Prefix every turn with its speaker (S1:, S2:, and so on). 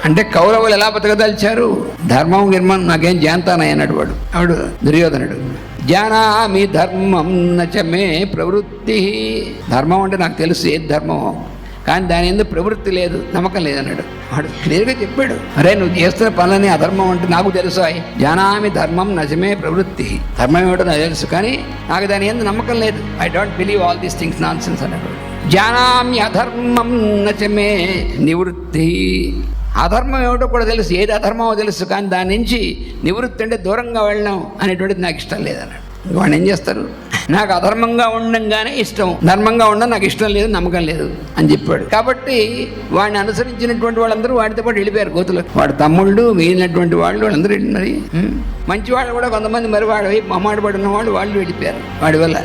S1: అంటే కౌరవులు ఎలా బతకదలిచారు? ధర్మం గిర్మం నాకేం జాంతానయ్య అన్నాడు ఆవిడు దుర్యోధనుడు. జానామి ధర్మం నచమే ప్రవృత్తి. ధర్మం అంటే నాకు తెలుసు ఏది ధర్మమో, కానీ దాని ఎందుకు ప్రవృత్తి లేదు, నమ్మకం లేదన్నాడు. వాడు క్లియర్గా చెప్పాడు, అరే నువ్వు చేస్తున్న పనులని అధర్మం అంటే నాకు తెలుసు. జానామి ధర్మం నచమే ప్రవృత్తి. ధర్మం ఏమిటో నాకు తెలుసు, కానీ నాకు దాని ఎందుకు నమ్మకం లేదు. I don't believe all these things non sense అన్నాడు. జానామి అధర్మం నచమే నివృత్తి. అధర్మం ఏమిటో కూడా తెలుసు, ఏది అధర్మమో తెలుసు, కానీ దాని నుంచి నివృత్తి అంటే దూరంగా వెళ్ళడం అనేటువంటిది నాకు ఇష్టం లేదన్నాడు. వాడిని ఏం చేస్తారు? నాకు అధర్మంగా ఉండంగానే ఇష్టం, ధర్మంగా ఉండడం నాకు ఇష్టం లేదు, నమ్మకం లేదు అని చెప్పాడు. కాబట్టి వాడిని అనుసరించినటువంటి వాళ్ళందరూ వాడితో పాటు వెళ్ళిపోయారు గోతులు. వాడు తమ్ముళ్ళు మిగిలినటువంటి వాళ్ళందరూ మరి మంచి వాళ్ళు కూడా కొంతమంది మరి వాడు మొహమాట పడిన వాళ్ళు వెళ్ళిపోయారు వాడి వల్ల.